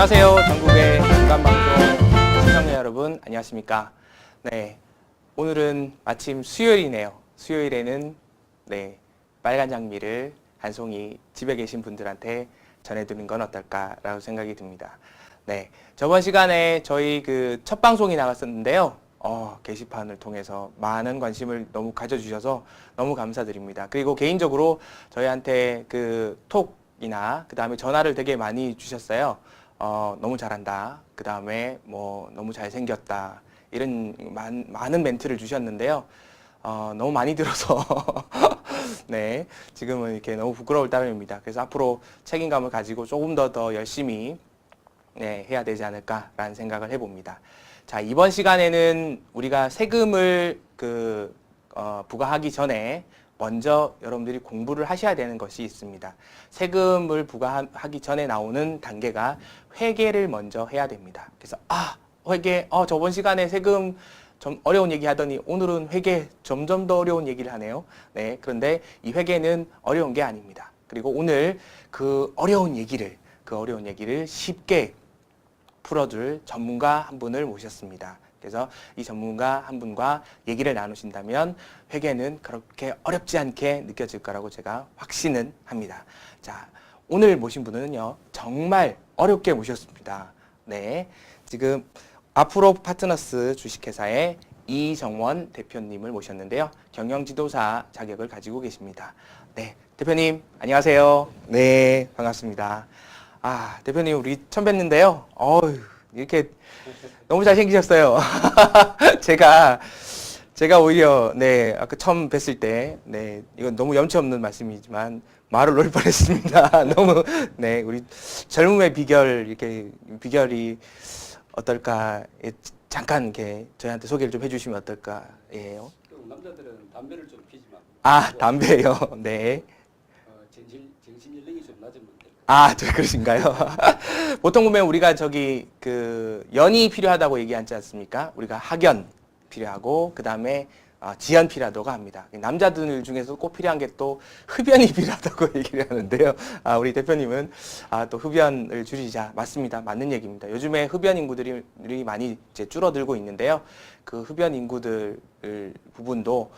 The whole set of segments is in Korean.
안녕하세요. 전국의 중간방송 시청자 여러분, 안녕하십니까? 네, 오늘은 마침 수요일이네요. 수요일에는 빨간 장미를 한 송이 집에 계신 분들한테 전해드리는 건 어떨까라고 생각이 듭니다. 네, 저번 시간에 저희 그 첫 방송이 나갔었는데요. 게시판을 통해서 많은 관심을 너무 가져주셔서 너무 감사드립니다. 그리고 개인적으로 저희한테 그 톡이나 그 다음에 전화를 되게 많이 주셨어요. 너무 잘한다. 그 다음에 뭐 너무 잘생겼다. 이런 많은 멘트를 주셨는데요. 너무 많이 들어서 네, 지금은 이렇게 너무 부끄러울 따름입니다. 그래서 앞으로 책임감을 가지고 조금 더 열심히 해야 되지 않을까라는 생각을 해봅니다. 자, 이번 시간에는 우리가 세금을 부과하기 전에 먼저 여러분들이 공부를 하셔야 되는 것이 있습니다. 세금을 부과하기 전에 나오는 단계가 회계를 먼저 해야 됩니다. 그래서 회계, 저번 시간에 세금 좀 어려운 얘기 하더니 오늘은 회계 점점 더 어려운 얘기를 하네요. 네, 그런데 이 회계는 어려운 게 아닙니다. 그리고 오늘 그 어려운 얘기를 쉽게 풀어줄 전문가 한 분을 모셨습니다. 그래서 이 전문가 한 분과 얘기를 나누신다면 회계는 그렇게 어렵지 않게 느껴질 거라고 제가 확신은 합니다. 자, 오늘 모신 분은요, 정말 어렵게 모셨습니다. 네, 지금 앞으로 파트너스 주식회사의 이정원 대표님을 모셨는데요. 경영지도사 자격을 가지고 계십니다. 네, 대표님 안녕하세요. 네, 반갑습니다. 대표님 우리 처음 뵀는데요. 이렇게 너무 잘생기셨어요. 제가 오히려 아까 처음 뵀을 때 이건 너무 염치 없는 말씀이지만 말을 놓을 뻔했습니다. 너무 우리 젊음의 비결이 어떨까? 잠깐 이렇게 저희한테 소개를 좀 해주시면 어떨까? 예요. 남자들은 담배를 좀 피지 마. 담배요. 네. 정신 연령이 좀 낮은 분들. 저 그러신가요? 보통 보면 우리가 연이 필요하다고 얘기하지 않습니까? 우리가 학연 필요하고 그 다음에 지연 필요하다고 합니다. 남자들 중에서 꼭 필요한 게 또 흡연이 필요하다고 얘기를 하는데요. 우리 대표님은 또 흡연을 줄이자. 맞습니다. 맞는 얘기입니다. 요즘에 흡연 인구들이 많이 이제 줄어들고 있는데요. 그 흡연 인구들 부분도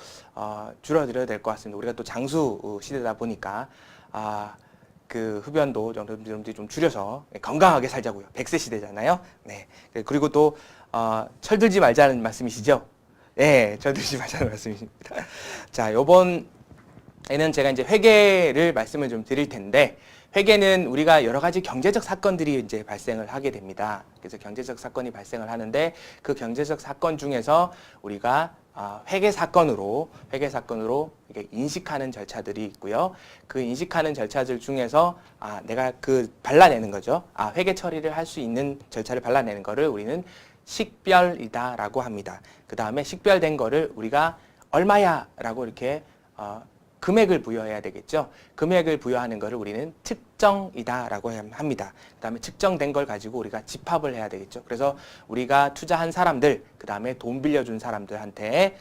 줄어들어야 될 것 같습니다. 우리가 또 장수 시대다 보니까 그 흡연도 여러분들이 좀 줄여서 건강하게 살자고요. 100세 시대잖아요. 네. 그리고 또 철들지 말자는 말씀이시죠? 네, 철들지 말자는 말씀이십니다. 자, 요번에는 제가 이제 회계를 말씀을 좀 드릴 텐데, 회계는 우리가 여러 가지 경제적 사건들이 이제 발생을 하게 됩니다. 그래서 경제적 사건이 발생을 하는데 그 경제적 사건 중에서 우리가 회계 사건으로 이렇게 인식하는 절차들이 있고요. 그 인식하는 절차들 중에서 내가 발라내는 거죠. 회계 처리를 할 수 있는 절차를 발라내는 거를 우리는 식별이다라고 합니다. 그 다음에 식별된 거를 우리가 얼마야라고 이렇게 금액을 부여해야 되겠죠. 금액을 부여하는 것을 우리는 측정이다라고 합니다. 그 다음에 측정된 걸 가지고 우리가 집합을 해야 되겠죠. 그래서 우리가 투자한 사람들, 그 다음에 돈 빌려준 사람들한테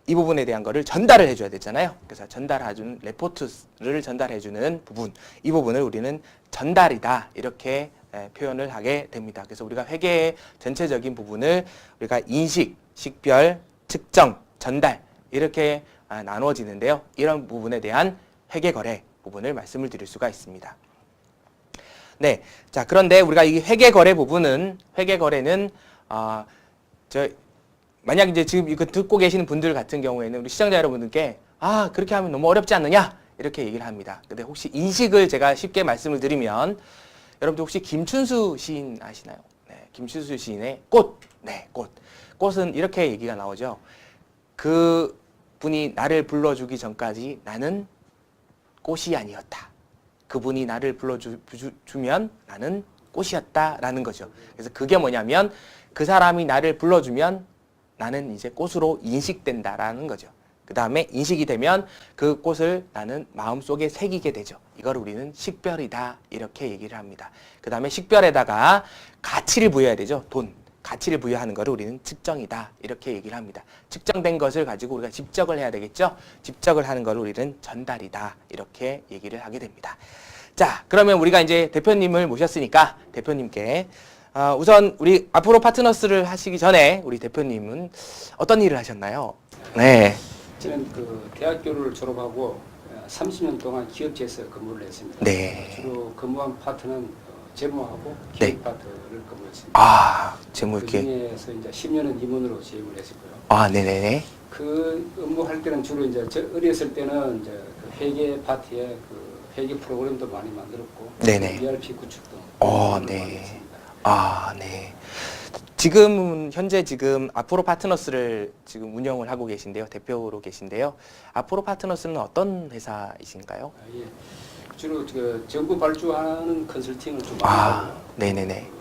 이 부분에 대한 거를 전달을 해줘야 되잖아요. 그래서 전달해주는 레포트를 전달해주는 부분, 이 부분을 우리는 전달이다 이렇게 표현을 하게 됩니다. 그래서 우리가 회계의 전체적인 부분을 우리가 인식, 식별, 측정, 전달 이렇게 나누어지는데요. 이런 부분에 대한 회계거래 부분을 말씀을 드릴 수가 있습니다. 네, 자 그런데 우리가 이 회계거래 부분은 만약 이제 지금 이거 듣고 계시는 분들 같은 경우에는 우리 시청자 여러분들께 그렇게 하면 너무 어렵지 않느냐 이렇게 얘기를 합니다. 근데 혹시 인식을 제가 쉽게 말씀을 드리면 여러분들 혹시 김춘수 시인 아시나요? 네, 김춘수 시인의 꽃. 네, 꽃. 꽃은 이렇게 얘기가 나오죠. 그 분이 나를 불러주기 전까지 나는 꽃이 아니었다. 그분이 나를 불러주면 나는 꽃이었다라는 거죠. 그래서 그게 뭐냐면 그 사람이 나를 불러주면 나는 이제 꽃으로 인식된다라는 거죠. 그 다음에 인식이 되면 그 꽃을 나는 마음속에 새기게 되죠. 이걸 우리는 식별이다 이렇게 얘기를 합니다. 그 다음에 식별에다가 가치를 부여해야 되죠. 돈. 가치를 부여하는 것을 우리는 측정이다 이렇게 얘기를 합니다. 측정된 것을 가지고 우리가 집적을 해야 되겠죠. 집적을 하는 것을 우리는 전달이다 이렇게 얘기를 하게 됩니다. 자, 그러면 우리가 이제 대표님을 모셨으니까 대표님께 우선 우리 앞으로 파트너스를 하시기 전에 우리 대표님은 어떤 일을 하셨나요? 네. 저는 그 대학교를 졸업하고 30년 동안 기업체에서 근무를 했습니다. 네. 주로 근무한 파트는 재무하고 네. 기획 파트를 근무했습니다. 아, 그 재무이렇게. 중에서 이제 10년은 임원으로 재임을 했었고요. 아, 네네네. 그 업무할 때는 주로 이제 저 어렸을 때는 이제 그 회계 파트에 그 회계 프로그램도 많이 만들었고, 네네. ERP 구축 등. 네. 많이 했습니다. 아, 네. 지금 현재 지금 앞으로 파트너스를 지금 운영을 하고 계신데요. 대표로 계신데요. 앞으로 파트너스는 어떤 회사이신가요? 예. 주로 그 정부 발주하는 컨설팅을 좀 많이 아, 하고, 네네네.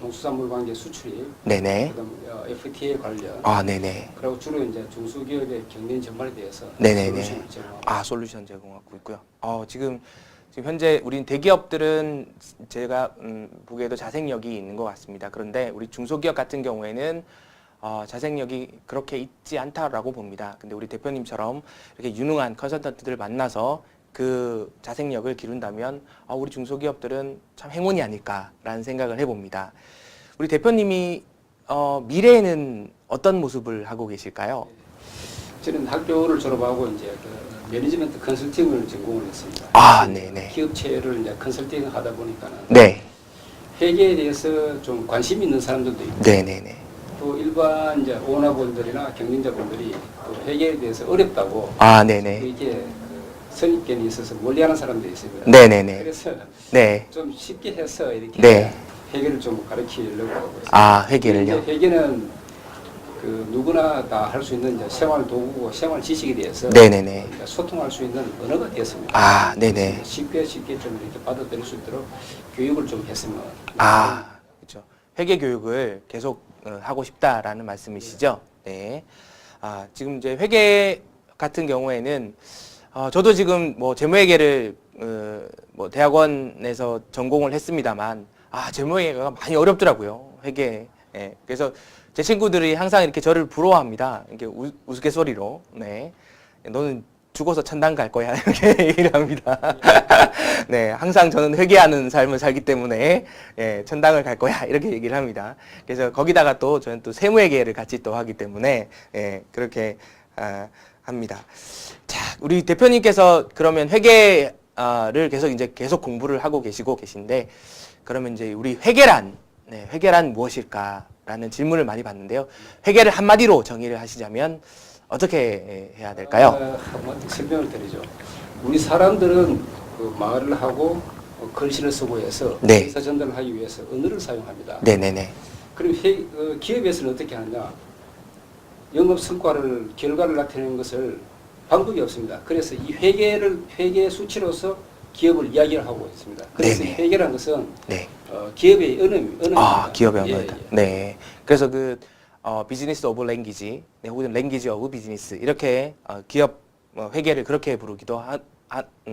농수산물 관계 수출입, 네네. 그다음 FTA 관련, 아, 네네. 그리고 주로 이제 중소기업의 경영 전반에 대해서 네네네. 솔루션을 제공하고. 아, 솔루션 제공하고 있고요. 지금 현재 우리 대기업들은 제가 보기에도 자생력이 있는 것 같습니다. 그런데 우리 중소기업 같은 경우에는 자생력이 그렇게 있지 않다라고 봅니다. 근데 우리 대표님처럼 이렇게 유능한 컨설턴트들을 만나서 그 자생력을 기른다면 우리 중소기업들은 참 행운이 아닐까라는 생각을 해봅니다. 우리 대표님이 미래에는 어떤 모습을 하고 계실까요? 저는 학교를 졸업하고 이제 그 매니지먼트 컨설팅을 전공을 했습니다. 아, 네네. 기업체를 이제 컨설팅을 하다 보니까는 네. 회계에 대해서 좀 관심 있는 사람들도 있고, 네네네. 또 일반 이제 오너분들이나 경영자분들이 또 회계에 대해서 어렵다고 아, 네네. 이게 그 선입견이 있어서 멀리하는 사람들이 있습니다. 네네네. 그래서 네. 좀 쉽게 해서 이렇게 네. 회계를 좀 가르치려고 하고 있습니다. 아, 회계를요? 이제 회계는 그 누구나 다 할 수 있는 이제 생활 도구고 생활 지식에 대해서 네네네. 이제 소통할 수 있는 언어가 됐습니다. 아, 네네. 쉽게 좀 이렇게 받아들일 수 있도록 교육을 좀 했으면. 그렇죠. 회계 교육을 계속 하고 싶다라는 말씀이시죠? 네. 지금 이제 회계 같은 경우에는 저도 지금 뭐 재무회계를 뭐 대학원에서 전공을 했습니다만 재무회계가 많이 어렵더라고요. 회계. 예. 그래서 제 친구들이 항상 이렇게 저를 부러워합니다. 이렇게 우스갯소리로. 네. 너는 죽어서 천당 갈 거야. 이렇게 얘기를 합니다. 네. 항상 저는 회개하는 삶을 살기 때문에, 천당을 갈 거야. 이렇게 얘기를 합니다. 그래서 거기다가 또 저는 또 세무회계를 같이 또 하기 때문에, 그렇게, 합니다. 자, 우리 대표님께서 그러면 회계를 계속 공부를 하고 계신데, 그러면 이제 우리 회계란 무엇일까라는 질문을 많이 받는데요. 회계를 한마디로 정의를 하시자면 어떻게 해야 될까요? 한번 설명을 드리죠. 우리 사람들은 그 말을 하고 글씨를 쓰고 해서 네. 의사 전달을 하기 위해서 언어를 사용합니다. 네네네. 그럼 기업에서는 어떻게 하느냐? 영업 성과를 결과를 나타내는 것을 방법이 없습니다. 그래서 이 회계 수치로서 기업을 이야기를 하고 있습니다. 그래서 네네. 회계라는 것은 네. 기업의 언어입니다. 기업의 예, 언어다. 예. 네. 그래서 비즈니스 오브 랭귀지, 혹은 랭귀지 오브 비즈니스 이렇게 기업 회계를 그렇게 부르기도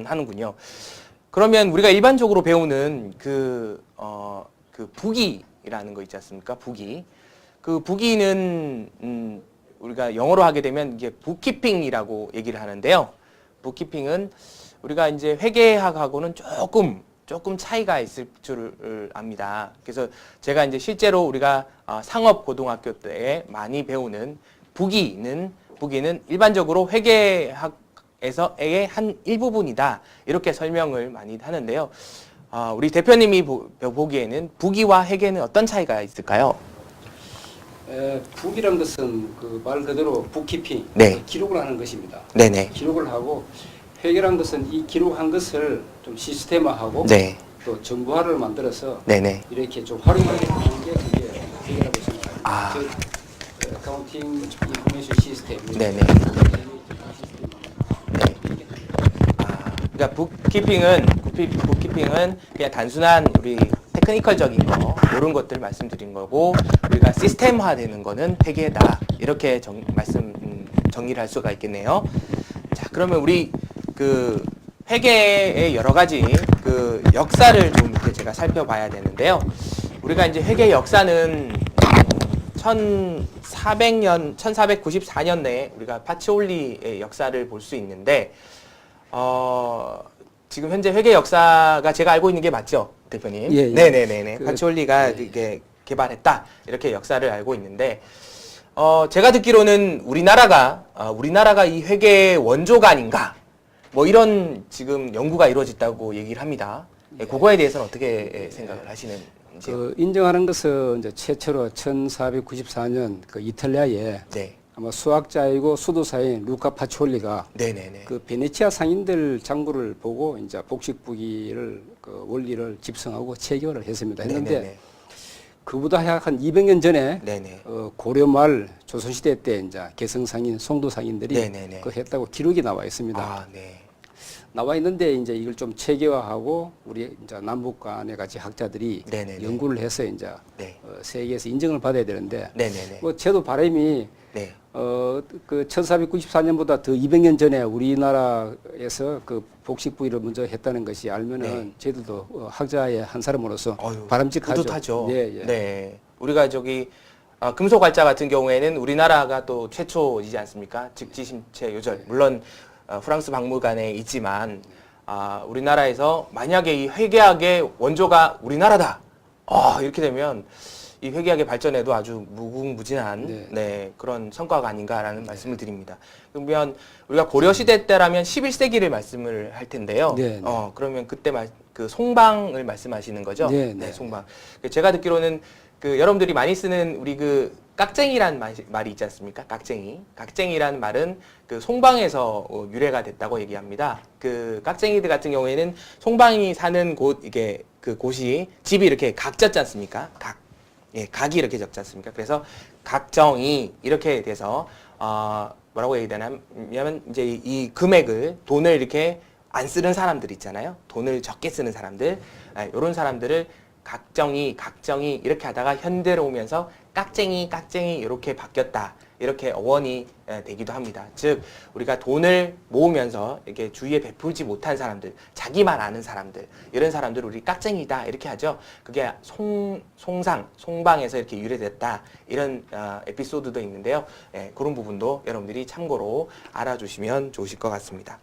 하는군요. 그러면 우리가 일반적으로 배우는 그 부기라는 거 있지 않습니까? 부기. 그 부기는 우리가 영어로 하게 되면 이게 북키핑이라고 얘기를 하는데요. 북키핑은 우리가 이제 회계학하고는 조금 차이가 있을 줄을 압니다. 그래서 제가 이제 실제로 우리가 상업고등학교 때 많이 배우는 부기는 일반적으로 회계학에서의 한 일부분이다. 이렇게 설명을 많이 하는데요. 우리 대표님이 보기에는 부기와 회계는 어떤 차이가 있을까요? 북이란 것은 그 말 그대로 북키핑, 네. 기록을 하는 것입니다. 네네. 기록을 하고 회계란 것은 이 기록한 것을 좀 시스템화하고 네. 또 정보화를 만들어서 네네. 이렇게 좀 활용하게 하는 게 그게 회계라고 생각합니다. 즉 어카운팅 인포메이션 시스템. 네네. 그러니까 북키핑은 그냥 단순한 우리 테크니컬적인 거 이런 것들 말씀드린 거고 우리가 시스템화되는 거는 회계다 이렇게 정리를 할 수가 있겠네요. 자, 그러면 우리 그 회계의 여러 가지 그 역사를 좀 이렇게 제가 살펴봐야 되는데요. 우리가 이제 회계 역사는 1494년에 우리가 파치올리의 역사를 볼 수 있는데 지금 현재 회계 역사가 제가 알고 있는 게 맞죠, 대표님? 예, 예. 네네네네. 그, 파치올리가 예. 이게 개발했다 이렇게 역사를 알고 있는데, 제가 듣기로는 우리나라가 이 회계의 원조가 아닌가, 뭐 이런 지금 연구가 이루어졌다고 얘기를 합니다. 예, 그거에 대해서는 어떻게 생각을 하시는지요? 인정하는 것은 이제 최초로 1494년 그 이탈리아에 네, 아마 수학자이고 수도사인 루카 파치올리가 네네네. 그 베네치아 상인들 장부를 보고 이제 복식부기를 그 원리를 집성하고 체결을 했습니다. 했는데 네네네. 그보다 약 한 200년 전에 네네. 고려 말 조선시대 때 이제 개성상인, 송도상인들이 네네네. 그 했다고 기록이 나와 있습니다. 아, 네. 나와 있는데 이제 이걸 좀 체계화하고 우리 이제 남북 간의 같이 학자들이 네네네. 연구를 해서 이제 네. 세계에서 인정을 받아야 되는데 네네네. 뭐 저도 바람이 네. 그 1494년보다 더 200년 전에 우리나라에서 그 복식 부위를 먼저 했다는 것이 알면은 네. 저희들도 학자의 한 사람으로서 어휴, 바람직하죠. 뿌듯하죠. 예, 예. 네. 우리가 저기 금속활자 같은 경우에는 우리나라가 또 최초이지 않습니까? 즉지심체 요절. 물론 프랑스 박물관에 있지만 우리나라에서 만약에 이 회계학의 원조가 우리나라다. 이렇게 되면 이 회계학의 발전에도 아주 무궁무진한 네. 네, 그런 성과가 아닌가라는 말씀을 드립니다. 그러면 우리가 고려 시대 때라면 11세기를 말씀을 할 텐데요. 네, 네. 그러면 그때 그 송방을 말씀하시는 거죠? 네, 네. 송방. 제가 듣기로는 그 여러분들이 많이 쓰는 우리 그 깍쟁이란 말이 있지 않습니까? 깍쟁이라는 말은 그 송방에서 유래가 됐다고 얘기합니다. 그 깍쟁이들 같은 경우에는 송방이 사는 곳, 이게 그 곳이 집이 이렇게 각졌지 않습니까? 각이 이렇게 적지 않습니까? 그래서 각정이 이렇게 돼서 뭐라고 얘기되냐면 이제 이 금액을 돈을 이렇게 안 쓰는 사람들 있잖아요. 돈을 적게 쓰는 사람들, 이런 사람들을 각정이 이렇게 하다가 현대로 오면서 깍쟁이 이렇게 바뀌었다. 이렇게 어원이 되기도 합니다. 즉 우리가 돈을 모으면서 이렇게 주위에 베풀지 못한 사람들, 자기만 아는 사람들, 이런 사람들을 우리 깍쟁이다 이렇게 하죠. 그게 송방에서 이렇게 유래됐다. 이런 에피소드도 있는데요. 그런 부분도 여러분들이 참고로 알아주시면 좋으실 것 같습니다.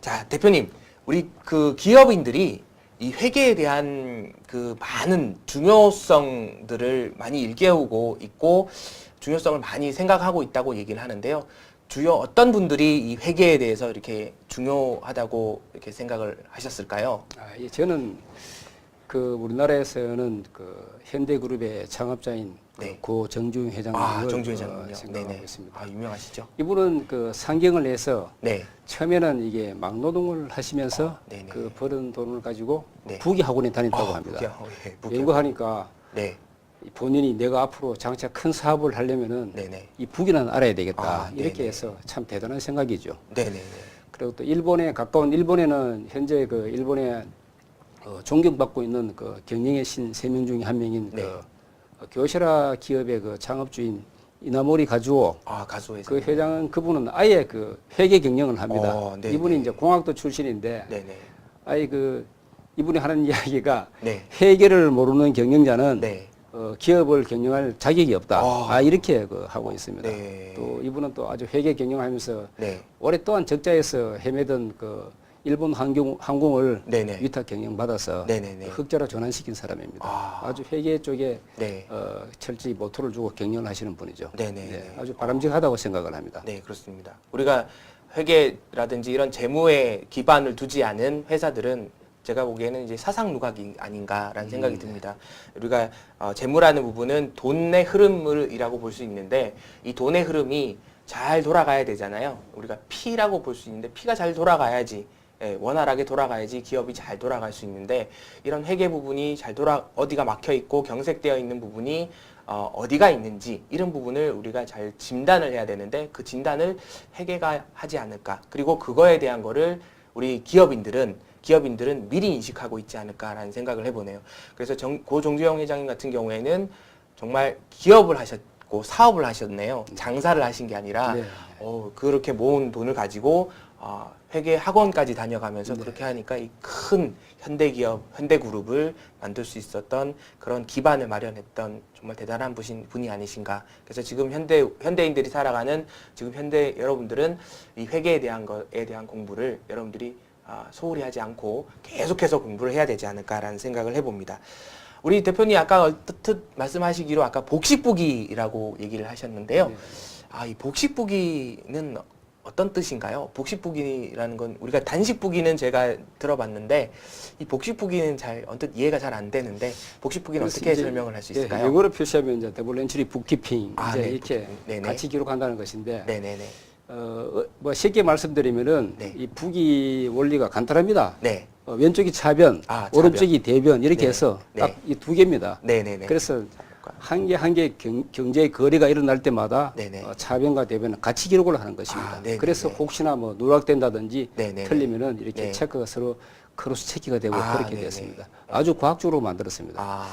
자, 대표님, 우리 그 기업인들이 이 회계에 대한 그 많은 중요성들을 많이 일깨우고 있고 중요성을 많이 생각하고 있다고 얘기를 하는데요. 주요 어떤 분들이 이 회계에 대해서 이렇게 중요하다고 이렇게 생각을 하셨을까요? 예, 저는 그 우리나라에서는 그 현대그룹의 창업자인 네. 고 정주영 회장님을 정주 회장님요. 생각하고 있습니다. 유명하시죠? 이분은 그 상경을 해서 네. 처음에는 이게 막노동을 하시면서 네네. 그 벌은 돈을 가지고 네. 부기 학원에 다녔다고 합니다. 무기요. 연구하니까 네. 본인이 내가 앞으로 장차 큰 사업을 하려면은 네네. 이 부기는 알아야 되겠다. 네네. 이렇게 해서 참 대단한 생각이죠. 네네네. 그리고 또 일본에 가까운 일본에는 현재 그 일본에 존경받고 있는 그 경영의 신 3명 중에 한 명인 네. 그 교시라 기업의 그 창업주인 이나모리 가주오 가수 회장. 그 회장은 그분은 아예 그 회계 경영을 합니다. 네네. 이분이 이제 공학도 출신인데 네네. 아예 그 이분이 하는 이야기가 네. 회계를 모르는 경영자는 네. 기업을 경영할 자격이 없다. 이렇게 그 하고 있습니다. 네. 또 이분은 또 아주 회계 경영하면서 네. 오랫동안 적자에서 헤매던 그 일본 항공을 네네. 위탁 경영 받아서 네네네. 흑자로 전환시킨 사람입니다. 아주 회계 쪽에 네. 철저히 모토를 주고 경영을 하시는 분이죠. 네네. 네, 아주 바람직하다고 생각을 합니다. 네, 그렇습니다. 우리가 회계라든지 이런 재무에 기반을 두지 않은 회사들은 제가 보기에는 이제 사상 누각이 아닌가라는 생각이 듭니다. 우리가 재무라는 부분은 돈의 흐름을이라고 볼 수 있는데 이 돈의 흐름이 잘 돌아가야 되잖아요. 우리가 피라고 볼 수 있는데 피가 잘 돌아가야지 원활하게 돌아가야지 기업이 잘 돌아갈 수 있는데 이런 회계 부분이 어디가 막혀 있고 경색되어 있는 부분이 어디가 있는지 이런 부분을 우리가 잘 진단을 해야 되는데 그 진단을 회계가 하지 않을까. 그리고 그거에 대한 거를 우리 기업인들은 미리 인식하고 있지 않을까라는 생각을 해보네요. 그래서 고 정주영 회장님 같은 경우에는 정말 기업을 하셨고 사업을 하셨네요. 장사를 하신 게 아니라 네. 그렇게 모은 돈을 가지고 회계 학원까지 다녀가면서 그렇게 하니까 이 큰 현대기업, 현대그룹을 만들 수 있었던 그런 기반을 마련했던 정말 대단한 분이 아니신가. 그래서 지금 현대인들이 살아가는 지금 현대 여러분들은 이 회계에 대한 거에 대한 공부를 여러분들이 소홀히 하지 않고 계속해서 공부를 해야 되지 않을까라는 생각을 해봅니다. 우리 대표님 아까 얼뜻 말씀하시기로 아까 복식부기라고 얘기를 하셨는데요. 네. 이 복식부기는 어떤 뜻인가요? 복식부기라는 건 우리가 단식부기는 제가 들어봤는데 이 복식부기는 잘 언뜻 이해가 잘 안 되는데 복식부기는 그래서 어떻게 이제, 설명을 할 수 예, 있을까요? 영어로 표시하면 이제 더블 엔트리 북키핑 이제 네, 이렇게 네네. 같이 기록한다는 것인데 네네네. 뭐 쉽게 말씀드리면은 네. 이 북이 원리가 간단합니다. 네. 왼쪽이 차변, 차변. 오른쪽이 대변 이렇게 네. 해서 네. 딱 이 두 개입니다. 네네네. 그래서 한 개 경제의 거래가 일어날 때마다 네네. 차변과 대변은 같이 기록을 하는 것입니다. 네네네. 그래서 혹시나 뭐 누락된다든지 네네네. 틀리면은 이렇게 네. 체크가 서로 크로스 체크가 되고 그렇게 네네. 됐습니다. 아주 과학적으로 만들었습니다. 아,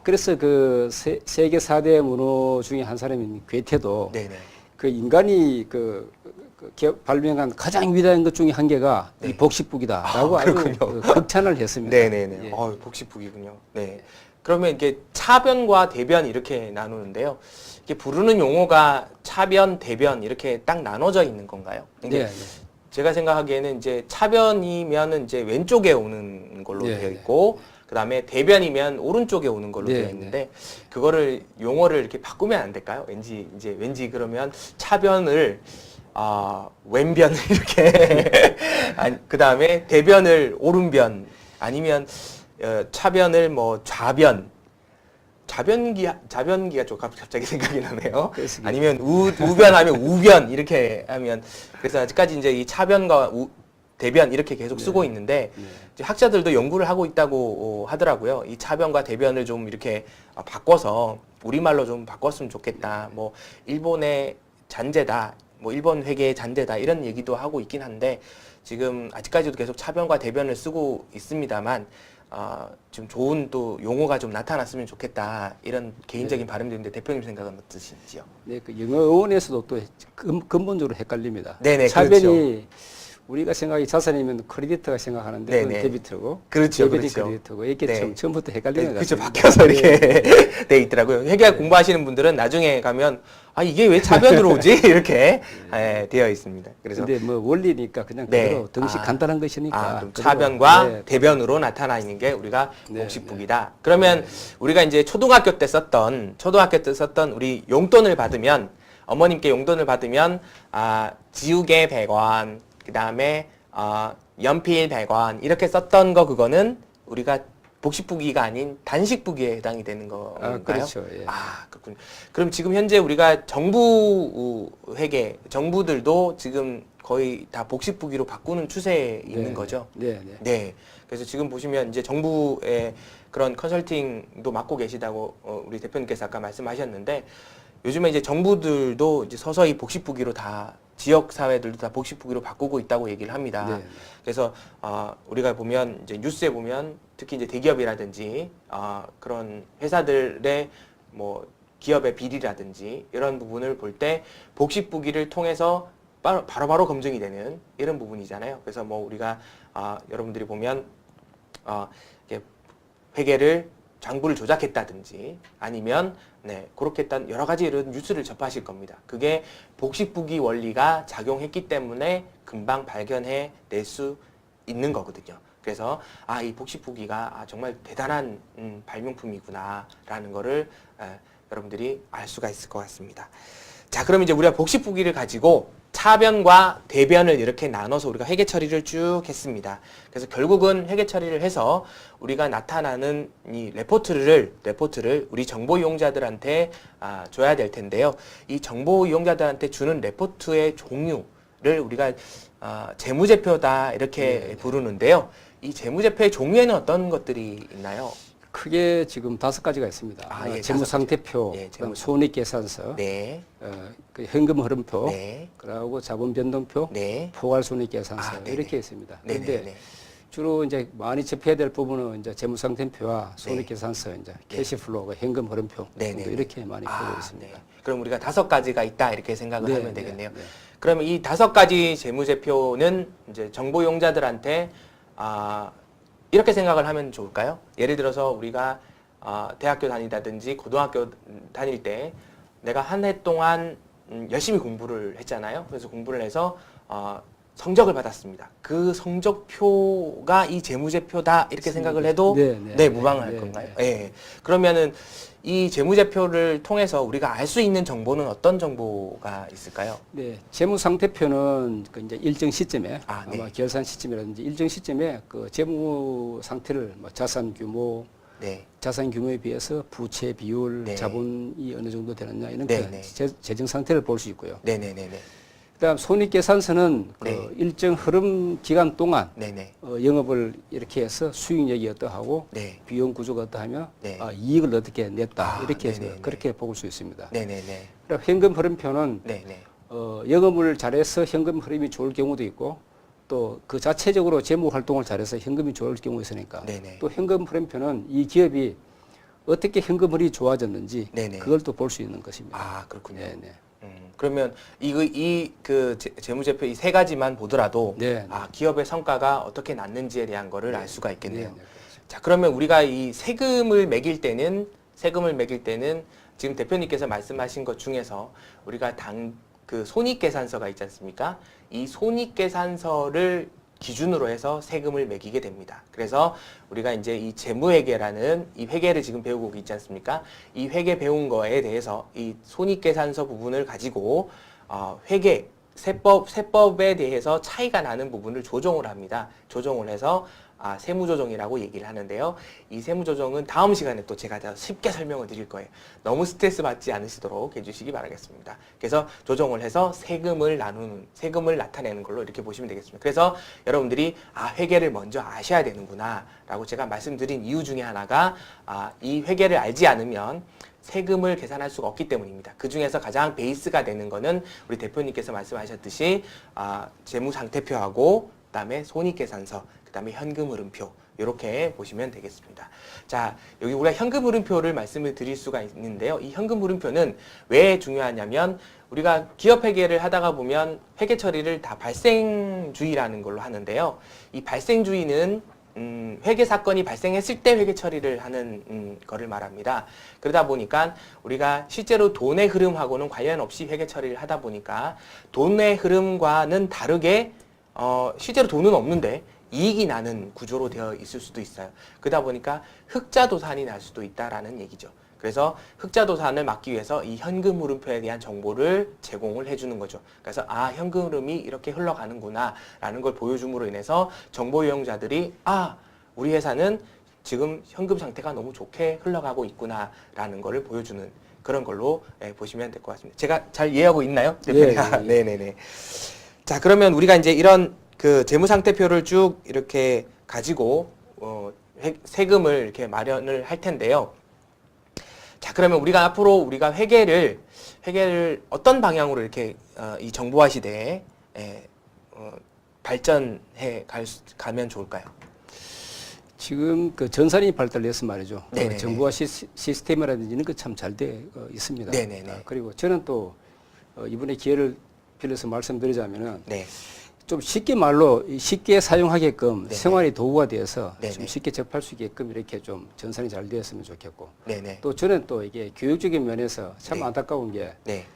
그래서 그 세계 4대 문호 중에 한 사람인 괴테도 네네. 그 인간이 발명한 가장 위대한 것 중에 한 개가 네. 이 복식북이다라고 아주 그렇군요. 극찬을 했습니다. 네네네. 예. 복식부기군요. 네. 그러면 이게 차변과 대변 이렇게 나누는데요. 이게 부르는 용어가 차변, 대변 이렇게 딱 나눠져 있는 건가요? 네, 네. 제가 생각하기에는 이제 차변이면은 이제 왼쪽에 오는 걸로 네, 되어 네. 있고, 그 다음에 대변이면 오른쪽에 오는 걸로 네, 되어 있는데, 그거를 용어를 이렇게 바꾸면 안 될까요? 왠지 그러면 차변을 왼변 이렇게 그 다음에 대변을 오른변 아니면 차변을 뭐 좌변기가 좀 갑자기 생각이 나네요. 그렇습니다. 아니면 우변하면 우변 이렇게 하면 그래서 아직까지 이제 이 차변과 대변 이렇게 계속 쓰고 있는데 네. 이제 학자들도 연구를 하고 있다고 하더라고요. 이 차변과 대변을 좀 이렇게 바꿔서 우리말로 좀 바꿨으면 좋겠다. 뭐 일본의 잔재다. 뭐 일본 회계의 잔재다 이런 얘기도 하고 있긴 한데 지금 아직까지도 계속 차변과 대변을 쓰고 있습니다만 좀 좋은 또 용어가 좀 나타났으면 좋겠다 이런 개인적인 바람들인데 대표님 생각은 어떠신지요? 네, 그 영어 어원에서도 또 근본적으로 헷갈립니다. 네네, 차변이 그렇죠. 우리가 생각이 자산이면 크레디터가 생각하는데 네네. 그건 데비트고 그렇죠, 데비트 그렇죠. 크레디터고 이렇게 네. 처음부터 헷갈리는 것 그렇죠. 같습니다. 바뀌어서 이렇게 네. 돼 있더라고요. 회계 공부하시는 분들은 나중에 가면 이게 왜 차변으로 오지? 이렇게 되어 있습니다. 그래서 근데 뭐 원리니까 그냥 네. 그대로 덩식 간단한 것이니까 좀 그대로, 차변과 네. 대변으로 나타나 있는 게 우리가 네, 복식북이다. 그러면 우리가 이제 초등학교 때 썼던 우리 용돈을 받으면 어머님께 용돈을 받으면 지우개 100원, 그다음에 연필 100원 이렇게 썼던 거 그거는 우리가 복식부기가 아닌 단식부기에 해당이 되는 건가요? 그렇죠. 예. 그렇군요. 그럼 지금 현재 우리가 정부 회계, 정부들도 지금 거의 다 복식부기로 바꾸는 추세에 있는 거죠? 네, 네. 네. 그래서 지금 보시면 이제 정부의 그런 컨설팅도 맡고 계시다고 우리 대표님께서 아까 말씀하셨는데 요즘에 이제 정부들도 이제 서서히 복식부기로 다 지역 사회들도 다 복식부기로 바꾸고 있다고 얘기를 합니다. 네. 그래서 우리가 보면 이제 뉴스에 보면 특히 이제 대기업이라든지 그런 회사들의 뭐 기업의 비리라든지 이런 부분을 볼 때 복식부기를 통해서 바로바로 검증이 되는 이런 부분이잖아요. 그래서 뭐 우리가 여러분들이 보면 이렇게 회계를 장부를 조작했다든지 아니면 그렇게 했던 여러 가지 이런 뉴스를 접하실 겁니다. 그게 복식부기 원리가 작용했기 때문에 금방 발견해 낼 수 있는 거거든요. 그래서 이 복식부기가 정말 대단한 발명품이구나라는 거를 여러분들이 알 수가 있을 것 같습니다. 자, 그럼 이제 우리가 복식부기를 가지고 차변과 대변을 이렇게 나눠서 우리가 회계 처리를 쭉 했습니다. 그래서 결국은 회계 처리를 해서 우리가 나타나는 이 레포트를 우리 정보 이용자들한테 줘야 될 텐데요. 이 정보 이용자들한테 주는 레포트의 종류를 우리가 재무제표다 이렇게 부르는데요. 이 재무제표의 종류에는 어떤 것들이 있나요? 크게 지금 5가지가 있습니다. 예, 재무상태표, 예, 그다음 손익계산서, 네, 그 현금 흐름표, 네, 그리고 자본 변동표, 네, 포괄손익계산서 네네. 이렇게 있습니다. 네, 그런데 네, 주로 이제 많이 접해야 될 부분은 이제 재무상태표와 손익계산서, 이제 캐시플로우, 현금 흐름표 네, 정도 네, 이렇게 많이 보고 네. 있습니다. 그럼 우리가 5가지가 있다 이렇게 생각을 네, 하면 네, 되겠네요. 네. 그러면 이 5가지 재무제표는 이제 정보 이용자들한테 이렇게 생각을 하면 좋을까요? 예를 들어서 우리가 대학교 다니다든지 고등학교 다닐 때 내가 한 해 동안 열심히 공부를 했잖아요. 그래서 공부를 해서 성적을 받았습니다. 그 성적표가 이 재무제표다 이렇게 생각을 해도 네, 무방할 건가요? 예. 그러면은 이 재무제표를 통해서 우리가 알 수 있는 정보는 어떤 정보가 있을까요? 네, 재무상태표는 그 이제 일정 시점에 네. 아마 결산 시점이라든지 일정 시점에 그 재무 상태를 뭐 자산 규모, 네. 자산 규모에 비해서 부채 비율, 네. 자본이 어느 정도 되느냐 이런 네, 그 네. 재정 상태를 볼 수 있고요. 네네네네. 그다음 손익계산서는 네. 그 일정 흐름 기간 동안 네네. 영업을 이렇게 해서 수익력이 어떠하고 네. 비용 구조가 어떠하면 네. 이익을 어떻게 냈다 이렇게 해서 네네네. 그렇게 볼 수 있습니다. 네네네. 그리고 현금 흐름표는 네네. 영업을 잘해서 현금 흐름이 좋을 경우도 있고 또 그 자체적으로 재무 활동을 잘해서 현금이 좋을 경우 있으니까 네네. 또 현금 흐름표는 이 기업이 어떻게 현금 흐름이 좋아졌는지 네네. 그걸 또 볼 수 있는 것입니다. 아, 그렇군요. 네네. 그러면 그 재무제표 이 세 가지만 보더라도 네. 기업의 성과가 어떻게 났는지에 대한 거를 네. 알 수가 있겠네요. 네, 네, 그렇죠. 자, 그러면 우리가 이 세금을 매길 때는 지금 대표님께서 말씀하신 것 중에서 우리가 그 손익계산서가 있지 않습니까? 이 손익계산서를 기준으로 해서 세금을 매기게 됩니다. 그래서 우리가 이제 이 재무회계라는 이 회계를 지금 배우고 있지 않습니까? 이 회계 배운 거에 대해서 이 손익계산서 부분을 가지고 세법에 대해서 차이가 나는 부분을 조정을 합니다. 조정을 해서 세무조정이라고 얘기를 하는데요. 이 세무조정은 다음 시간에 또 제가 더 쉽게 설명을 드릴 거예요. 너무 스트레스 받지 않으시도록 해주시기 바라겠습니다. 그래서 조정을 해서 세금을 나타내는 걸로 이렇게 보시면 되겠습니다. 그래서 여러분들이 회계를 먼저 아셔야 되는구나 라고 제가 말씀드린 이유 중에 하나가 이 회계를 알지 않으면 세금을 계산할 수가 없기 때문입니다. 그 중에서 가장 베이스가 되는 거는 우리 대표님께서 말씀하셨듯이 재무상태표하고 그다음에 손익계산서, 그다음에 현금흐름표 이렇게 보시면 되겠습니다. 자, 여기 우리가 현금흐름표를 말씀을 드릴 수가 있는데요. 이 현금흐름표는 왜 중요하냐면 우리가 기업 회계를 하다가 보면 회계 처리를 다 발생주의라는 걸로 하는데요. 이 발생주의는 회계 사건이 발생했을 때 회계 처리를 하는 거를 말합니다. 그러다 보니까 우리가 실제로 돈의 흐름하고는 관련 없이 회계 처리를 하다 보니까 돈의 흐름과는 다르게 실제로 돈은 없는데 이익이 나는 구조로 되어 있을 수도 있어요. 그러다 보니까 흑자도산이 날 수도 있다라는 얘기죠. 그래서 흑자도산을 막기 위해서 이 현금 흐름표에 대한 정보를 제공을 해주는 거죠. 그래서 현금 흐름이 이렇게 흘러가는구나 라는 걸 보여줌으로 인해서 정보 이용자들이 우리 회사는 지금 현금 상태가 너무 좋게 흘러가고 있구나 라는 거를 보여주는 그런 걸로 보시면 될 것 같습니다. 제가 잘 이해하고 있나요? 네. 네네네. 자, 그러면 우리가 이제 이런 그 재무상태표를 쭉 이렇게 가지고 세금을 이렇게 마련을 할 텐데요. 자, 그러면 앞으로 우리가 회계를 어떤 방향으로 이렇게 이 정보화 시대에 발전해 가면 좋을까요? 지금 그 전산이 발달해서 말이죠. 네네네. 정보화 시스템이라든지는 그 참 잘 돼 있습니다. 네네네. 그리고 저는 또 이번에 기회를 빌려서 말씀드리자면은 네. 좀 쉽게 사용하게끔 네네. 생활이 도구가 되어서 네네. 좀 쉽게 접할 수 있게끔 이렇게 좀 전산이 잘 되었으면 좋겠고 네네. 또 저는 또 이게 교육적인 면에서 참 네. 안타까운 게 네.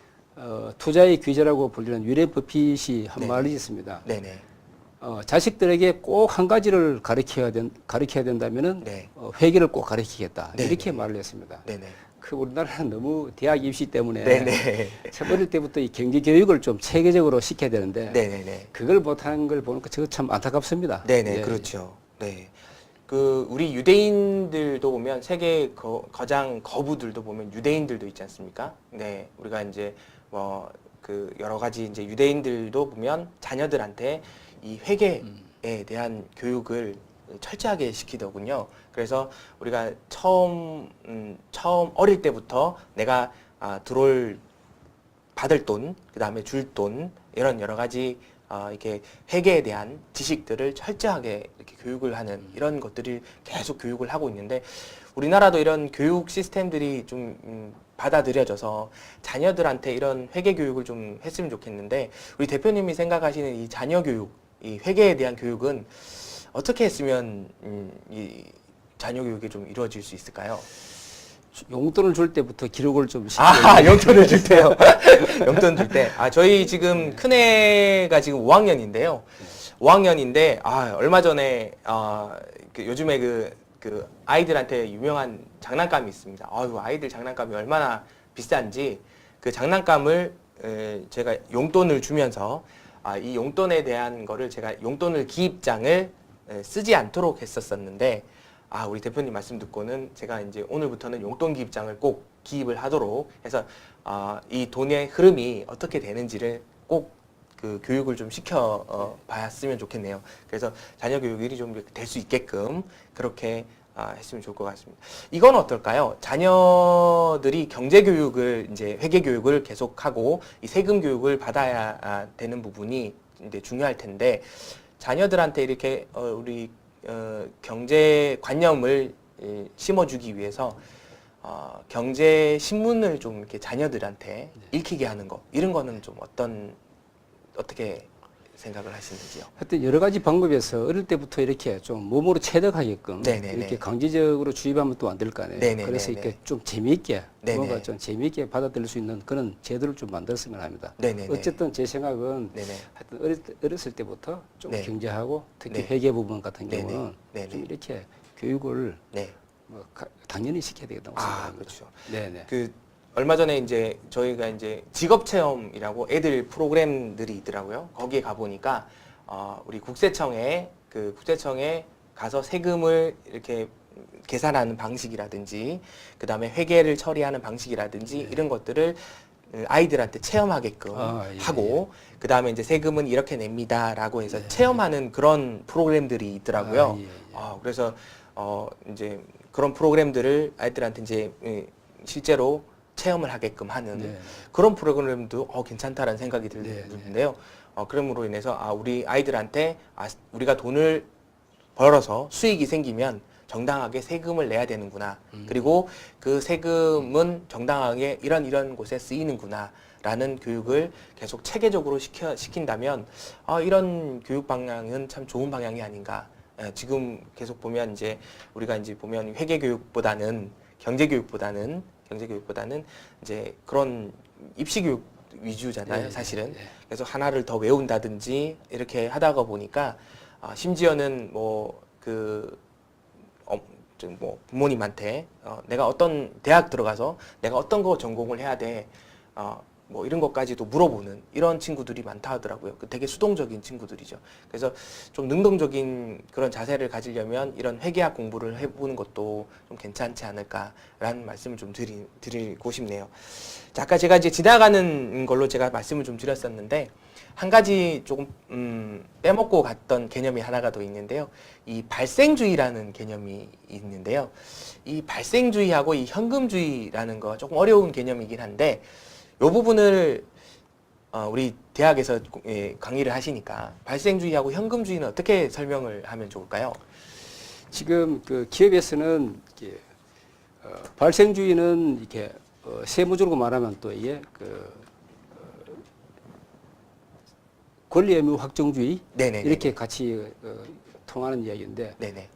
투자의 귀재라고 불리는 유래 버핏이 한 네네. 말이 있습니다. 네네. 자식들에게 꼭 한 가지를 가르쳐야 된다면은 네. 회계를 꼭 가르치겠다 네네. 이렇게 말을 했습니다. 네네. 그 우리나라는 너무 대학 입시 때문에 네네. 참 어릴 때부터 이 경제 교육을 좀 체계적으로 시켜야 되는데 네네네. 그걸 못하는 걸 보니까 저거 참 안타깝습니다. 네네. 예. 그렇죠. 네. 그 우리 유대인들도 보면 세계 가장 거부들도 보면 유대인들도 있지 않습니까? 네. 우리가 이제 그 여러 가지 이제 유대인들도 보면 자녀들한테 이 회계에 대한 교육을 철저하게 시키더군요. 그래서 우리가 처음 어릴 때부터 내가 받을 돈, 그 다음에 줄 돈, 이런 여러 가지 이렇게 회계에 대한 지식들을 철저하게 이렇게 교육을 하는 이런 것들을 계속 교육을 하고 있는데 우리나라도 이런 교육 시스템들이 좀 받아들여져서 자녀들한테 이런 회계 교육을 좀 했으면 좋겠는데 우리 대표님이 생각하시는 이 자녀 교육, 이 회계에 대한 교육은 어떻게 했으면 이 자녀 교육이 좀 이루어질 수 있을까요? 용돈을 줄 때부터 기록을 좀 아, 용돈을 줄 때요. 용돈 줄 때. 아, 저희 지금 큰애가 지금 5학년인데요. 5학년인데, 아, 얼마 전에, 요즘에 그 아이들한테 유명한 장난감이 있습니다. 아유, 아이들 장난감이 얼마나 비싼지 그 장난감을 제가 용돈을 주면서 이 용돈에 대한 거를 제가 용돈을 기입장을 쓰지 않도록 했었었는데 우리 대표님 말씀 듣고는 제가 이제 오늘부터는 용돈 기입장을 꼭 기입을 하도록 해서 이 돈의 흐름이 어떻게 되는지를 꼭 그 교육을 좀 시켜 봤으면 좋겠네요. 그래서 자녀 교육이 좀 될 수 있게끔 그렇게 했으면 좋을 것 같습니다. 이건 어떨까요? 자녀들이 경제 교육을 이제 회계 교육을 계속하고 이 세금 교육을 받아야 되는 부분이 이제 중요할 텐데 자녀들한테 이렇게 우리 경제 관념을 심어주기 위해서 경제 신문을 좀 이렇게 자녀들한테 읽히게 하는 거 이런 거는 좀 어떻게 생각을 하시는지요? 하여튼 여러 가지 방법에서 어릴 때부터 이렇게 좀 몸으로 체득하게끔 네네네. 이렇게 강제적으로 주입하면 또 안 될 거 아니에요. 네네네네. 그래서 이렇게 좀 재미있게 네네. 뭔가 좀 재미있게 받아들일 수 있는 그런 제도를 좀 만들었으면 합니다. 네네네. 어쨌든 제 생각은 네네. 하여튼 어렸을 때부터 좀 네. 경제하고 특히 네. 회계 부분 같은 네네. 경우는 네네. 좀 이렇게 교육을 네. 뭐 당연히 시켜야 되겠다고 생각합니다. 그렇죠. 네네. 얼마 전에 이제 저희가 이제 직업 체험이라고 애들 프로그램들이 있더라고요. 거기에 가 보니까 우리 국세청에 가서 세금을 이렇게 계산하는 방식이라든지 그다음에 회계를 처리하는 방식이라든지 이런 것들을 아이들한테 체험하게끔 예, 하고 그다음에 이제 세금은 이렇게 냅니다라고 해서 체험하는 그런 프로그램들이 있더라고요. 예, 예. 그래서 이제 그런 프로그램들을 아이들한테 이제 실제로 체험을 하게끔 하는 네. 그런 프로그램도 괜찮다라는 생각이 네, 드는데요. 그럼으로 인해서 우리 아이들한테 우리가 돈을 벌어서 수익이 생기면 정당하게 세금을 내야 되는구나. 그리고 그 세금은 정당하게 이런 곳에 쓰이는구나라는 교육을 계속 체계적으로 시킨다면 이런 교육 방향은 참 좋은 방향이 아닌가. 지금 계속 보면 이제 우리가 이제 보면 회계 교육보다는 경제 교육보다는 이제 그런 입시 교육 위주잖아요, 사실은. 그래서 하나를 더 외운다든지 이렇게 하다가 보니까 심지어는 부모님한테 내가 어떤 대학 들어가서 내가 어떤 거 전공을 해야 돼. 뭐 이런 것까지도 물어보는 이런 친구들이 많다 하더라고요. 되게 수동적인 친구들이죠. 그래서 좀 능동적인 그런 자세를 가지려면 이런 회계학 공부를 해보는 것도 좀 괜찮지 않을까라는 말씀을 좀 드리고 싶네요. 자, 아까 제가 이제 지나가는 걸로 제가 말씀을 좀 드렸었는데 한 가지 조금 빼먹고 갔던 개념이 하나가 더 있는데요. 이 발생주의라는 개념이 있는데요. 이 발생주의하고 이 현금주의라는 거 조금 어려운 개념이긴 한데 이 부분을 우리 대학에서 강의를 하시니까 발생주의하고 현금주의는 어떻게 설명을 하면 좋을까요? 지금 그 기업에서는 이렇게 발생주의는 이렇게 세무적으로 말하면 또 이게 권리 의무 확정주의 네네네. 이렇게 같이 통하는 이야기인데 네네.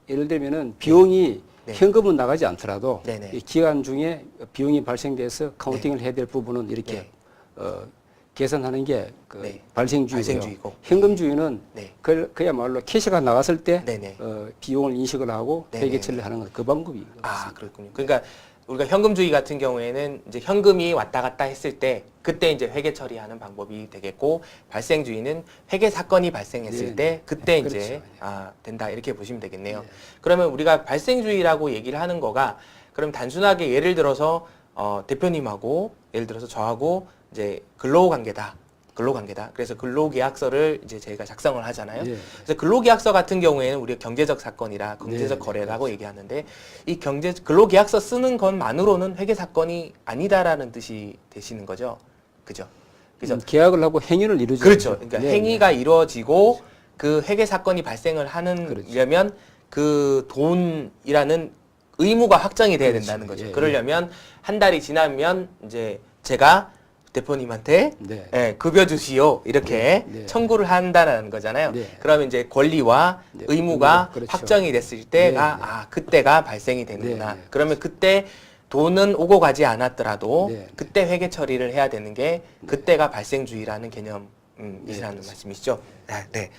예를 들면은 비용이 네. 현금은 나가지 않더라도 네네. 이 기간 중에 비용이 발생돼서 카운팅을 해야 될 부분은 이렇게 네. 계산하는 게 네. 발생주의고요. 발생주의고. 현금주의는 네. 그야말로 캐시가 나갔을 때 네네. 비용을 인식을 하고 네네네. 회계 처리를 하는 그 방법이 그렇군요. 그러니까 우리가 현금주의 같은 경우에는 이제 현금이 왔다 갔다 했을 때 그때 이제 회계 처리하는 방법이 되겠고 발생주의는 회계 사건이 발생했을 네, 때 그때 그렇죠. 이제 된다 이렇게 보시면 되겠네요. 네. 그러면 우리가 발생주의라고 얘기를 하는 거가 그럼 단순하게 예를 들어서 대표님하고 예를 들어서 저하고 이제 근로관계다. 그래서 근로계약서를 이제 저희가 작성을 하잖아요. 네. 그래서 근로계약서 같은 경우에는 우리가 경제적 사건이라 경제적 네, 거래라고 얘기하는데 이 근로계약서 쓰는 것만으로는 회계 사건이 아니다라는 뜻이 되시는 거죠. 그죠? 그래서 계약을 하고 행위를 이루죠. 그렇죠. 그러니까 네, 행위가 이루어지고 그 회계 사건이 발생을 하려면 그 돈이라는 의무가 확정이 돼야 그렇죠. 된다는 거죠. 예, 그러려면 한 달이 지나면 이제 제가 대표님한테 네. 예, 급여 주시오 이렇게 네, 네. 청구를 한다는 거잖아요. 네. 그러면 이제 권리와 네, 의무가 그렇죠. 확정이 됐을 때가 네, 네. 그때가 발생이 되는구나. 네, 네. 그러면 그때 돈은 오고 가지 않았더라도 네, 네. 그때 회계 처리를 해야 되는 게 그때가 발생주의라는 개념이시라는 그렇습니다. 말씀이시죠? 네.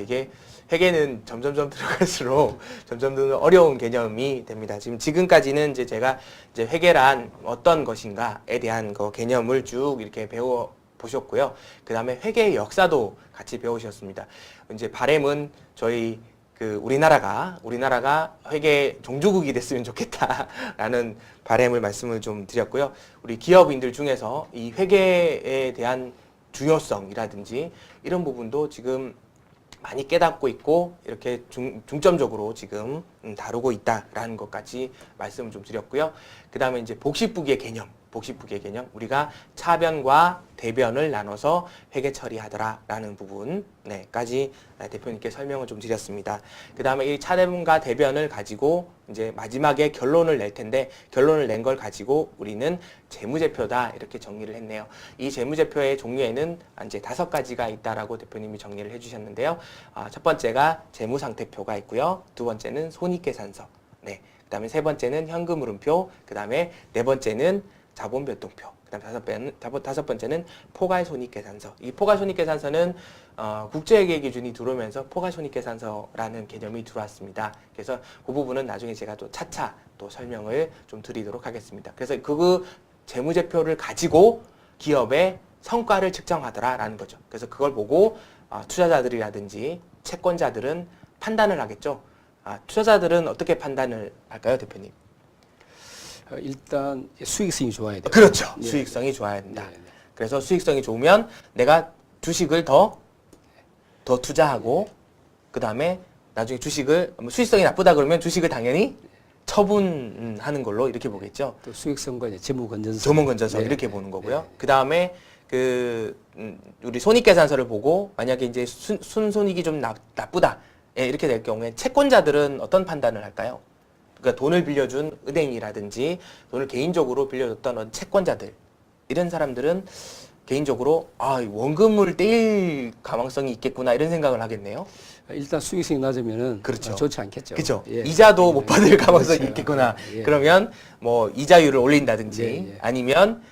이게 회계는 점점점 들어갈수록 점점 더 어려운 개념이 됩니다. 지금까지는 이제 제가 이제 회계란 어떤 것인가에 대한 그 개념을 쭉 이렇게 배워 보셨고요. 그 다음에 회계의 역사도 같이 배우셨습니다. 이제 바람은 저희 우리나라가 회계 종주국이 됐으면 좋겠다라는 바람을 말씀을 좀 드렸고요. 우리 기업인들 중에서 이 회계에 대한 중요성이라든지 이런 부분도 지금 많이 깨닫고 있고 이렇게 중점적으로 지금 다루고 있다라는 것까지 말씀을 좀 드렸고요. 그 다음에 이제 복식부기의 개념, 우리가 차변과 대변을 나눠서 회계 처리하더라라는 부분까지 대표님께 설명을 좀 드렸습니다. 그 다음에 이 차변과 대변을 가지고 이제 마지막에 결론을 낼 텐데 결론을 낸 걸 가지고 우리는 재무제표다 이렇게 정리를 했네요. 이 재무제표의 종류에는 이제 5가지가 있다라고 대표님이 정리를 해주셨는데요. 첫 번째가 재무상태표가 있고요. 두 번째는 손익계산서, 그 다음에 세 번째는 현금흐름표, 그 다음에 네 번째는 자본변동표, 그 다음 다섯 번째는 포괄손익계산서. 이 포괄손익계산서는 국제회계 기준이 들어오면서 포괄손익계산서라는 개념이 들어왔습니다. 그래서 그 부분은 나중에 제가 또 차차 또 설명을 좀 드리도록 하겠습니다. 그래서 그 재무제표를 가지고 기업의 성과를 측정하더라라는 거죠. 그래서 그걸 보고 투자자들이라든지 채권자들은 판단을 하겠죠. 투자자들은 어떻게 판단을 할까요, 대표님? 일단 수익성이 좋아야 돼요. 그렇죠. 네. 수익성이 좋아야 된다. 네, 네. 그래서 수익성이 좋으면 내가 주식을 더 투자하고 그 다음에 나중에 수익성이 나쁘다 그러면 주식을 당연히 처분하는 걸로 이렇게 보겠죠. 또 수익성과 이제 재무건전성. 조문건전성 네, 이렇게 네, 보는 거고요. 네. 그 다음에 우리 손익계산서를 보고 만약에 이제 순손익이 좀 나쁘다 이렇게 될 경우에 채권자들은 어떤 판단을 할까요? 그러니까 돈을 빌려준 은행이라든지 돈을 개인적으로 빌려줬던 채권자들 이런 사람들은 개인적으로 원금을 떼일 가망성이 있겠구나 이런 생각을 하겠네요. 일단 수익성이 낮으면은 그렇죠. 좋지 않겠죠. 그렇죠. 예. 이자도 못 받을 가망성이 그렇죠. 있겠구나. 예. 그러면 뭐 이자율을 올린다든지 예, 예. 아니면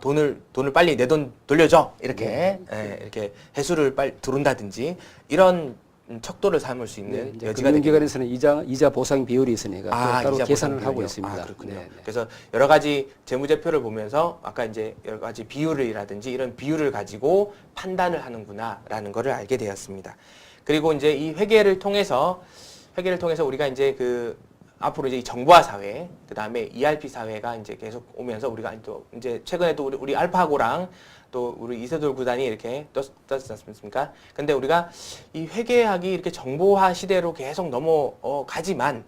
돈을 빨리 내 돈 돌려줘 이렇게 네. 이렇게 해수를 빨리 들어온다든지 이런 척도를 삼을 수 있는 이제 여지가 금융기관에서는 이자 보상 비율이 있으니까 따로 이자 계산을 보상 하고 비율이요? 있습니다. 그렇군요. 네, 네. 그래서 여러 가지 재무제표를 보면서 아까 이제 여러 가지 비율이라든지 이런 비율을 가지고 판단을 하는구나라는 것을 알게 되었습니다. 그리고 이제 이 회계를 통해서 우리가 이제 앞으로 이제 이 정보화 사회, 그 다음에 ERP 사회가 이제 계속 오면서 우리가 또 이제 최근에 또 우리 알파고랑 또 우리 이세돌 구단이 이렇게 떴지 않습니까? 근데 우리가 이 회계학이 이렇게 정보화 시대로 계속 넘어가지만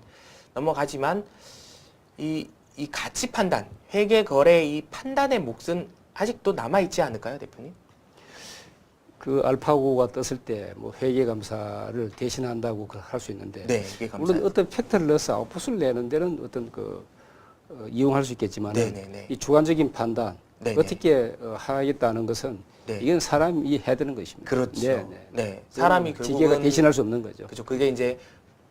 이 가치 판단, 회계 거래 이 판단의 몫은 아직도 남아있지 않을까요, 대표님? 그 알파고가 떴을 때 뭐 회계감사를 대신한다고 할 수 있는데 네, 이게 물론 어떤 팩터를 넣어서 아웃풋을 내는 데는 어떤 이용할 수 있겠지만 네네네. 이 주관적인 판단 네네. 어떻게 하겠다는 것은 네. 이건 사람이 해야 되는 것입니다. 그렇죠. 네, 네. 사람이 기계가 결국은 대신할 수 없는 거죠. 그렇죠. 그게 이제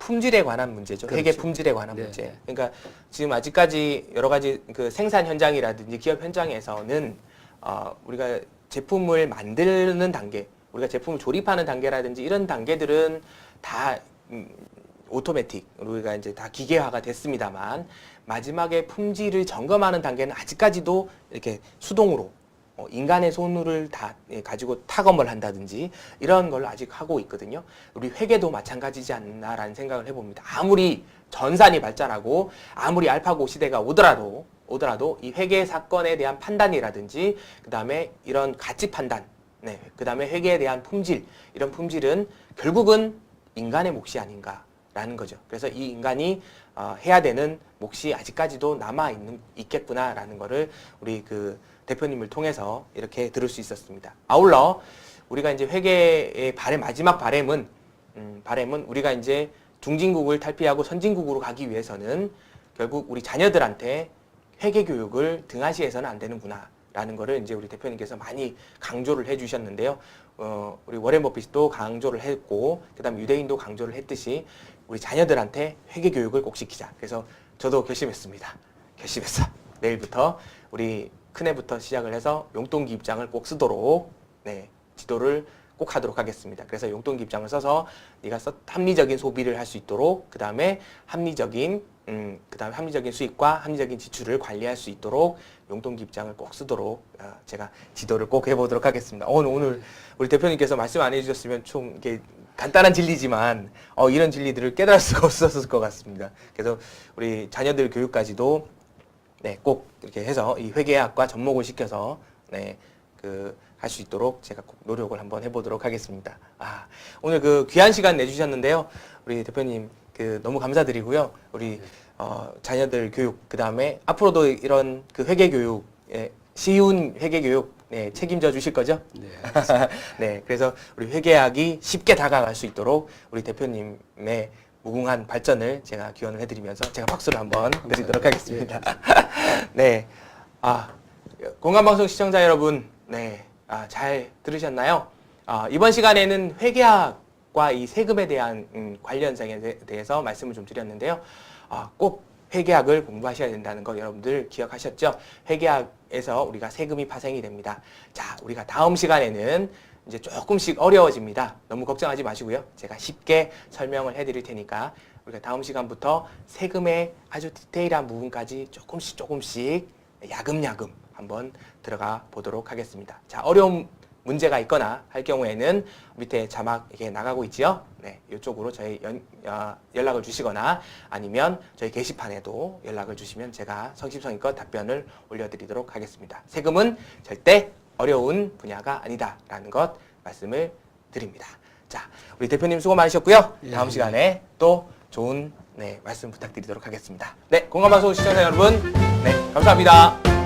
품질에 관한 문제죠. 그렇죠. 회계 품질에 관한 네, 문제. 네. 그러니까 지금 아직까지 여러 가지 생산 현장이라든지 기업 현장에서는 우리가 제품을 만드는 단계, 우리가 제품을 조립하는 단계라든지 이런 단계들은 다 오토매틱, 우리가 이제 다 기계화가 됐습니다만 마지막에 품질을 점검하는 단계는 아직까지도 이렇게 수동으로 인간의 손을 다 가지고 타검을 한다든지 이런 걸 아직 하고 있거든요. 우리 회계도 마찬가지지 않나라는 생각을 해봅니다. 아무리 전산이 발전하고 아무리 알파고 시대가 오더라도 이 회계 사건에 대한 판단이라든지 그 다음에 이런 가치 판단, 그 다음에 회계에 대한 품질, 이런 품질은 결국은 인간의 몫이 아닌가라는 거죠. 그래서 이 인간이 해야 되는 몫이 아직까지도 있겠구나라는 거를 우리 대표님을 통해서 이렇게 들을 수 있었습니다. 아울러 우리가 이제 회계의 마지막 바람은 우리가 이제 중진국을 탈피하고 선진국으로 가기 위해서는 결국 우리 자녀들한테 회계 교육을 등한시해서는 안 되는구나 라는 거를 이제 우리 대표님께서 많이 강조를 해주셨는데요. 우리 워렌 버핏도 강조를 했고, 그 다음 유대인도 강조를 했듯이 우리 자녀들한테 회계 교육을 꼭 시키자. 그래서 저도 결심했습니다. 결심했어. 내일부터 우리 큰애부터 시작을 해서 용돈기 입장을 꼭 쓰도록 지도를 꼭 하도록 하겠습니다. 그래서 용돈기 입장을 써서 네가 합리적인 소비를 할 수 있도록 그 다음에 합리적인 수익과 합리적인 지출을 관리할 수 있도록 용돈기 입장을 꼭 쓰도록 제가 지도를 꼭 해보도록 하겠습니다. 오늘 우리 대표님께서 말씀 안 해주셨으면 좀 이게 간단한 진리지만 이런 진리들을 깨달을 수가 없었을 것 같습니다. 그래서 우리 자녀들 교육까지도 꼭 이렇게 해서 이 회계학과 접목을 시켜서 할 수 있도록 제가 꼭 노력을 한번 해보도록 하겠습니다. 오늘 그 귀한 시간 내주셨는데요. 우리 대표님 너무 감사드리고요. 우리 자녀들 교육 그 다음에 앞으로도 이런 그 회계 교육 쉬운 회계 교육 책임져 주실 거죠? 네. 네, 그래서 우리 회계학이 쉽게 다가갈 수 있도록 우리 대표님의 무궁한 발전을 제가 기원을 해드리면서 제가 박수를 한번 드리도록 하겠습니다. 네, 공감방송 시청자 여러분, 잘 들으셨나요? 이번 시간에는 회계학과 이 세금에 대한 관련성에 대해서 말씀을 좀 드렸는데요. 꼭 회계학을 공부하셔야 된다는 거 여러분들 기억하셨죠? 회계학에서 우리가 세금이 파생이 됩니다. 자, 우리가 다음 시간에는 이제 조금씩 어려워집니다. 너무 걱정하지 마시고요. 제가 쉽게 설명을 해드릴 테니까 우리가 다음 시간부터 세금의 아주 디테일한 부분까지 조금씩 야금야금 한번 들어가 보도록 하겠습니다. 자, 어려운 문제가 있거나 할 경우에는 밑에 자막 이게 나가고 있지요? 네, 이쪽으로 저희 연락을 주시거나 아니면 저희 게시판에도 연락을 주시면 제가 성심성의껏 답변을 올려드리도록 하겠습니다. 세금은 절대 어려운 분야가 아니다라는 것 말씀을 드립니다. 자, 우리 대표님 수고 많으셨고요. 다음 시간에 또 좋은 말씀 부탁드리도록 하겠습니다. 네, 공감방송 시청자 여러분, 감사합니다.